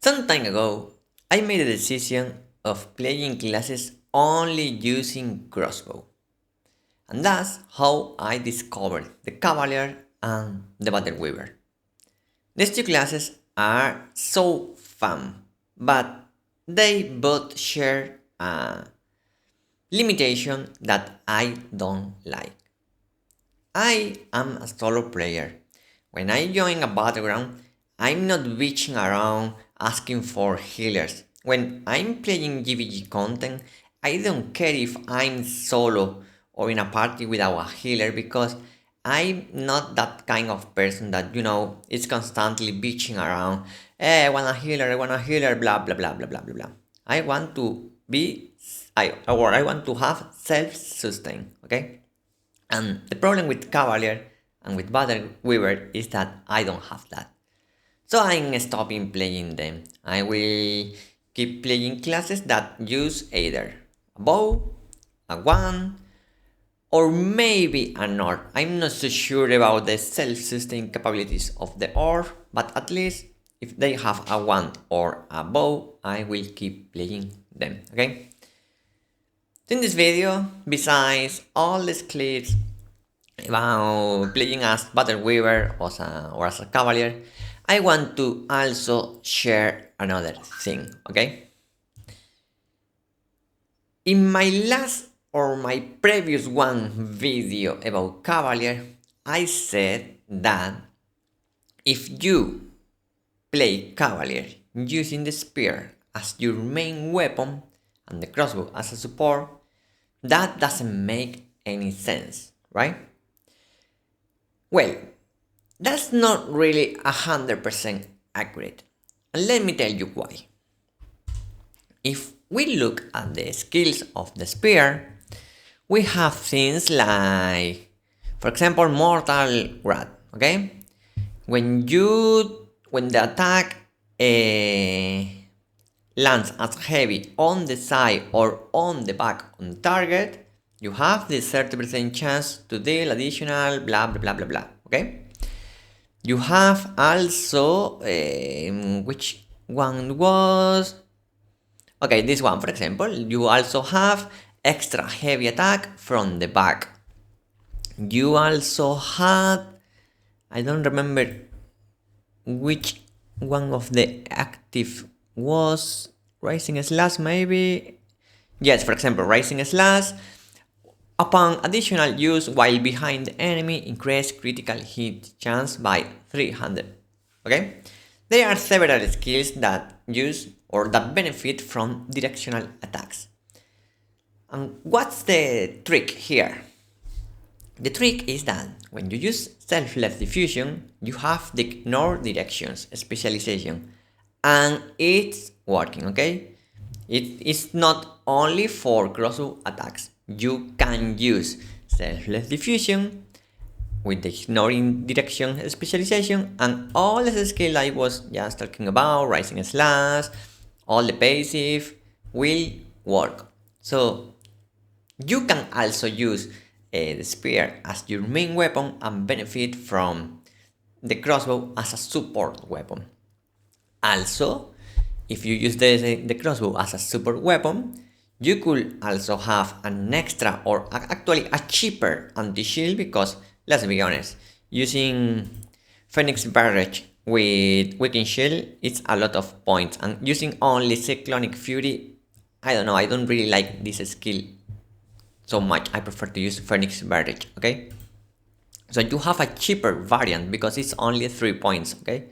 Some time ago, I made a decision of playing classes only using crossbow, and that's how I discovered the Cavalier and the Battleweaver. These two classes are so fun, but they both share a limitation that I don't like. I am a solo player. When I join a battleground, I'm not bitching around asking for healers. When I'm playing GVG content, I don't care if I'm solo or in a party without a healer because I'm not that kind of person that, is constantly bitching around. I want a healer, I want a healer, blah, blah, blah, blah, blah, blah, blah. I want to be, I want to have self-sustain, okay? And the problem with Cavalier and with Battleweaver is that I don't have that. So I'm stopping playing them. I will keep playing classes that use either a bow, a wand, or maybe an orb. I'm not so sure about the self-sustain capabilities of the orb, but at least if they have a wand or a bow, I will keep playing them, okay? In this video, besides all these clips about playing as Battleweaver or as a Cavalier, I want to also share another thing, okay? In my last or my previous one video about Cavalier, I said that if you play Cavalier using the spear as your main weapon and the crossbow as a support, that doesn't make any sense, right? Well, that's not really 100% accurate. And let me tell you why. If we look at the skills of the spear, we have things like, for example, mortal grad, okay? When the attack lands as heavy on the side or on the back on the target, you have this 30% chance to deal additional blah blah blah blah blah, okay? You have also, which one was? Okay, this one for example, you also have extra heavy attack from the back. You also had, I don't remember which one of the active was Rising Slash maybe? Yes, for example, Rising Slash. Upon additional use while behind the enemy, increase critical hit chance by 300. Okay? There are several skills that use or that benefit from directional attacks. And what's the trick here? The trick is that when you use selfless diffusion, you have the ignore directions specialization, and it's working, okay? It is not only for crossbow attacks. You can use selfless diffusion with the ignoring direction specialization and all the skill I was just talking about, rising slash, all the passive will work. So you can also use the spear as your main weapon and benefit from the crossbow as a support weapon. Also, if you use the crossbow as a support weapon, you could also have an extra or actually a cheaper anti-shield because, let's be honest, using Phoenix Barrage with Weakened Shield, it's a lot of points, and using only Cyclonic Fury, I don't know, I don't really like this skill so much. I prefer to use Phoenix Barrage, okay? So you have a cheaper variant because it's only 3 points, okay?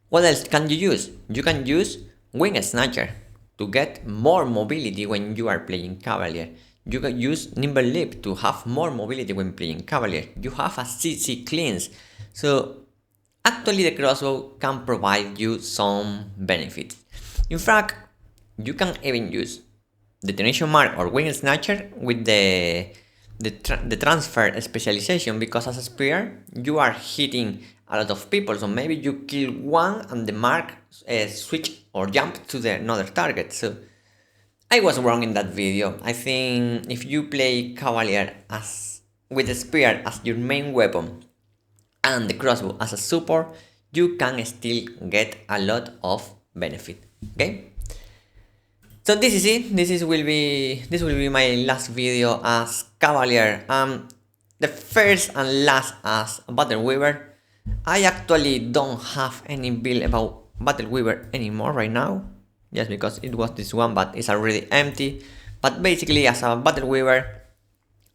What else can you use? You can use Wing Snatcher to get more mobility when you are playing Cavalier. You can use Nimble Leap to have more mobility when playing Cavalier. You have a CC Cleanse. So actually the crossbow can provide you some benefits. In fact, you can even use Detonation Mark or Wing Snatcher with the transfer specialization, because as a spear you are hitting a lot of people, so maybe you kill one and the mark switch or jump to another target. So I was wrong in that video. I think if you play Cavalier with the spear as your main weapon and the crossbow as a support, you can still get a lot of benefit. Okay. So this is it. This will be my last video as Cavalier. The first and last as Battleweaver. I actually don't have any build about Battleweaver anymore right now, just because it was this one, but it's already empty. But basically, as a Battleweaver,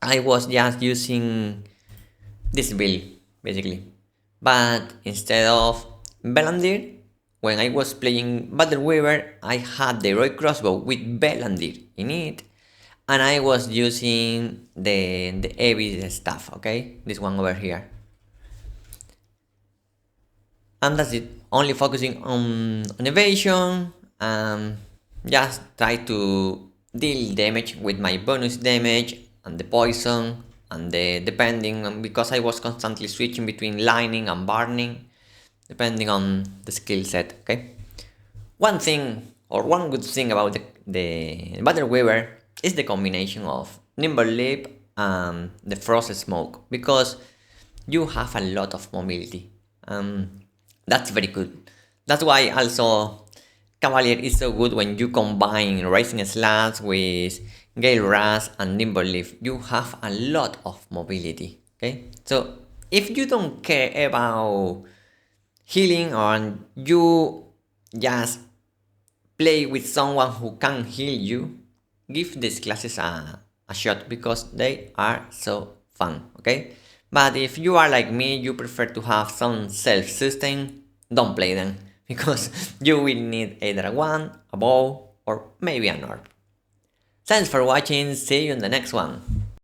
I was just using this build basically. But instead of Battleweaver, when I was playing Battleweaver, I had the heroic crossbow with Battleweaver in it, and I was using the heavy stuff. Okay, this one over here. And that's it. Only focusing on evasion. Just try to deal damage with my bonus damage and the poison and the depending on, because I was constantly switching between lightning and burning depending on the skill set. Okay. One thing or one good thing about the Battleweaver is the combination of Nimble Leap and the Frost Smoke, because you have a lot of mobility. That's very good. That's why also Cavalier is so good when you combine Rising Slash with Gale Rush and Nimble Leaf. You have a lot of mobility. Okay, so if you don't care about healing or you just play with someone who can heal you, give these classes a shot because they are so fun. Okay. But if you are like me, you prefer to have some self-sustain, don't play them, because you will need either a wand, a bow, or maybe an orb. Thanks for watching, see you in the next one.